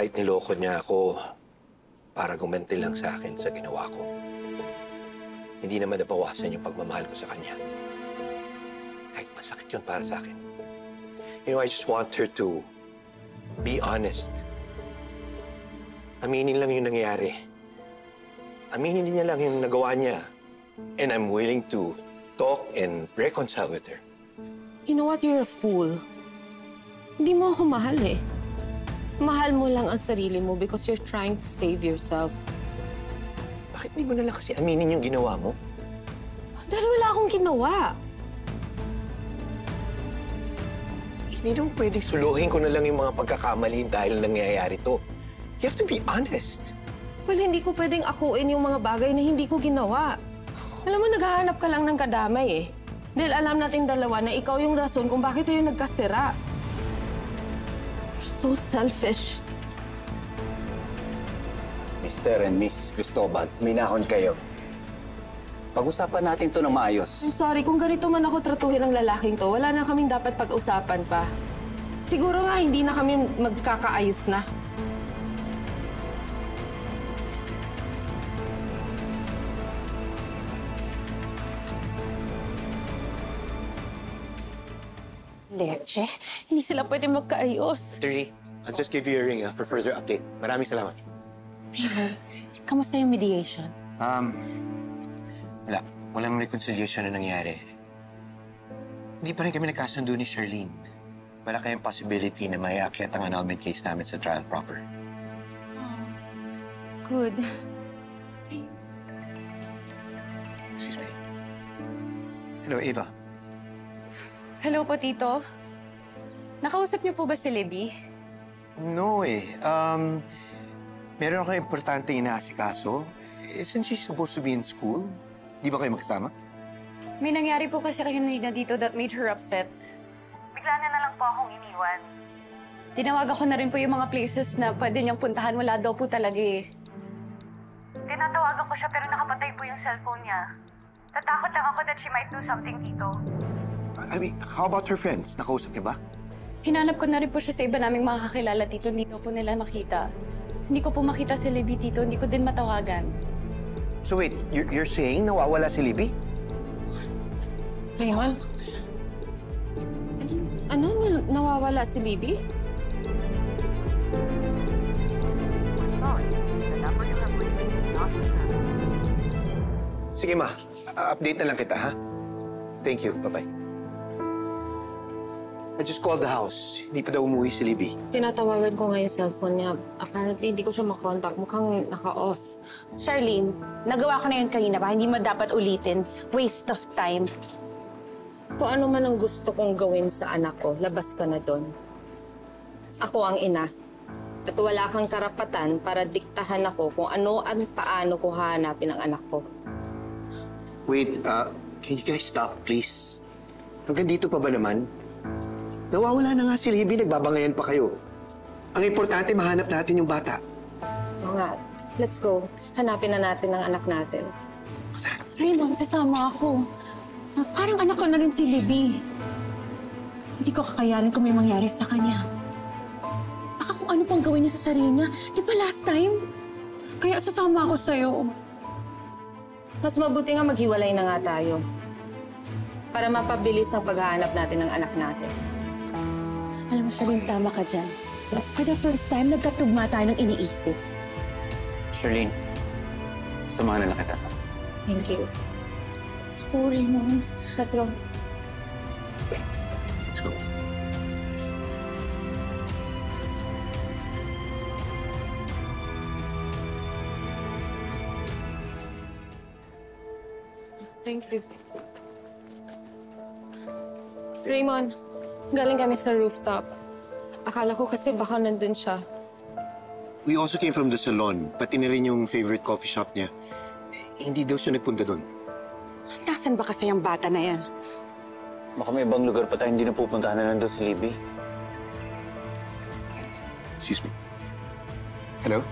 kahit niloko niya ako para gumanti lang sa akin sa ginawa ko, hindi naman nabawasan yung pagmamahal ko sa kanya. Kahit masakit yun para sa akin. You know, I just want her to be honest. Aminin lang yung nangyayari. Aminin niya lang yung nagawa niya. And I'm willing to talk and reconcile with her. You know what? You're a fool. Hindi mo ako mahal eh. Mahal mo lang ang sarili mo because you're trying to save yourself. Bakit di mo na lang kasi aminin yung ginawa mo? Dahil wala akong ginawa. Hindi naman pwedeng suluhin ko na lang yung mga pagkakamali dahil nangyayari to. You have to be honest. Well, hindi ko pwedeng akuin yung mga bagay na hindi ko ginawa. Alam mo, naghahanap ka lang ng kadamay eh. Dahil alam nating dalawa na ikaw yung rason kung bakit tayo nagkasira. You're so selfish. Mr. and Mrs. Cristobal, minahon kayo. Pag-usapan natin to ng maayos. I'm sorry, kung ganito man ako tratuhin ng lalaking to, wala na kaming dapat pag-usapan pa. Siguro nga hindi na kami magkakaayos na. Leche, hindi sila pwede magkaayos. Dirty, I'll just give you a ring for further update. Maraming salamat. Kamusta yung mediation? Wala. Walang reconciliation na nangyari. Hindi pa rin kami nagkasundo ni Charlene. Wala kayong possibility na may aakyat ang annulment case namin sa trial proper. Good. Excuse me. Hello, Eva. Hello po, Tito. Nakausap niyo po ba si Libby? No eh. Meron ako importante inaasikaso. Isn't she supposed to be in school? Di ba kayo magkasama? May nangyari po kasi kanina dito that made her upset. Bigla na lang po akong iniwan. Tinawagan ko na rin po yung mga places na pwede niyang puntahan. Wala daw po talaga eh. Tinatawagan ko siya pero nakapatay po yung cellphone niya. Tatakot lang ako that she might do something dito. I mean, how about her friends? Nakausap niyo ba? Hinanap ko na rin po siya sa iba naming makakakilala, Tito. Hindi ko po nila makita. Hindi ko po makita si Libby, Tito. Hindi ko din matawagan. So wait, you're saying nawawala si Libby? Raymond? Ano? Nawawala si Libby? Sige ma, update na lang kita ha? Thank you, bye-bye. I just called the house. Hindi pa daw umuwi si Libby. Tinatawagan ko nga yung cellphone niya. Apparently, hindi ko siya makontak. Mukhang naka-off. Charlene, nagawa ko na yun kanina pa. Hindi mo dapat ulitin. Waste of time. Kung ano man ang gusto kong gawin sa anak ko, labas ka na doon. Ako ang ina. At wala kang karapatan para diktahan ako kung ano at paano ko hahanapin ang anak ko. Wait, can you guys stop, please? Hanggang dito pa ba naman? Nawawala na nga si Libby, nagbabangayan pa kayo. Ang importante, mahanap natin yung bata. Oo nga. Let's go. Hanapin na natin ang anak natin. Raymond, sasama ako. Parang anak ko na rin si Libby. Hindi ko kakayanin kung may mangyari sa kanya. Baka kung ano pang gawin niya sa sarili niya. Di ba last time? Kaya sasama ako sa'yo. Mas mabuti nga maghiwalay na nga tayo. Para mapabilis ang paghahanap natin ng anak natin. Alam mo, Charlene, tama ka dyan. For the first time, nagkatugma tayo ng iniisip. Charlene, samahan na lang kita. Thank you. Let's go, Raymond. Let's go. Let's go. Thank you. Raymond, galing kami sa rooftop. Akala ko kasi baka nandun siya. We also came from the salon, pati na rin yung favorite coffee shop niya. Hindi daw siya nagpunta doon. Nasaan ba kasi yung bata na yan? Baka may ibang lugar pa tayo hindi napupuntahan na nandun si Libby. Excuse me. Hello?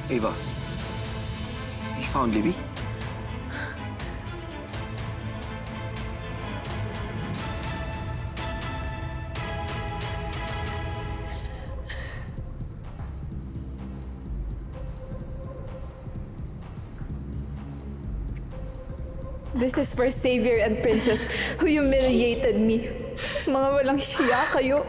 Ava. You found Libby? This is for Savior and Princess who humiliated me. Mga walang siya kayo.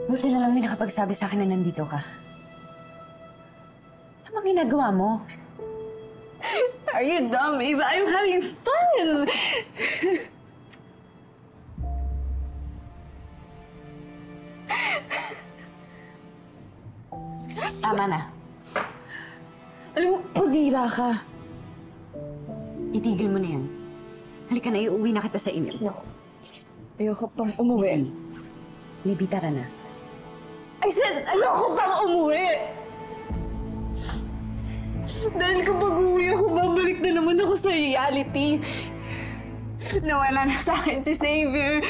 Buti na lang may nakapagsabi sa akin na nandito ka. Ano bang ginagawa mo? Are you dumb, Ava? I'm having fun! Tama na. Alam mo, pagdira ka. Itigil mo na yan. Halika na, iuwi na kita sa inyo. No. Ayoko pang umuwi. Libby, tara na. I said, ayoko pang umuwi! Dahil kapag uwi ako, babalik na naman ako sa reality. Nawala na sa akin si Xavier.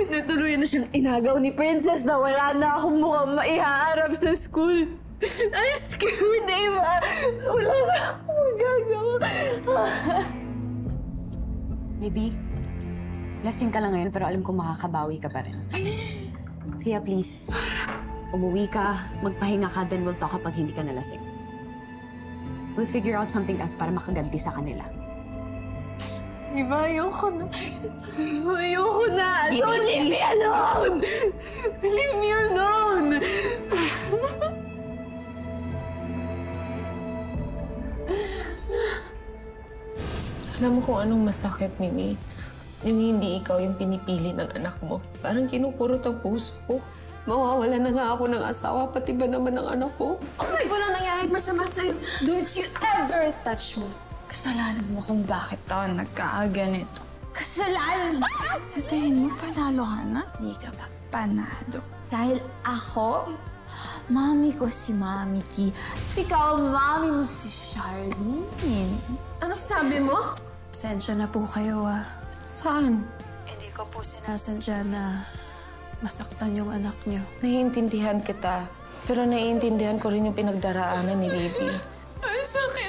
Natuluyan na siyang inagaw ni Princess na wala na akong mukhang maihaharap sa school. I'm scared, Ava. Wala na akong magagawa. Libby, lasing ka lang ngayon pero alam ko makakabawi ka pa rin. Kaya please, umuwi ka, magpahinga ka, then we'll talk kapag hindi ka nalasing. We'll figure out something else para makaganti sa kanila. Diba, ayoko na. Ayoko na. Libby, Don't leave me alone! Leave me alone! Alam mo kung anong masakit, Mimi? Yung hindi ikaw yung pinipili ng anak mo. Parang kinupurot ang puso ko. Mawawala na nga ako ng asawa, pati ba naman ng anak ko? Ay, walang nangyaring masama sa'yo. Don't you ever touch me. Kasalanan mo kung bakit ako nagkakaganito. Kasalanan! Sa tingin mo, panalo ka na? Hindi ka pa panalo. Dahil ako, mami ko si Mami T. Ikaw, mami mo si Charlene. Ano sabi mo? Pasensya na po kayo, ah. Saan? Hindi ko po sinasadya na masaktan yung anak niyo. Naiintindihan kita. Pero naiintindihan ko rin yung pinagdaraanan ni Libby. Ay, sakit!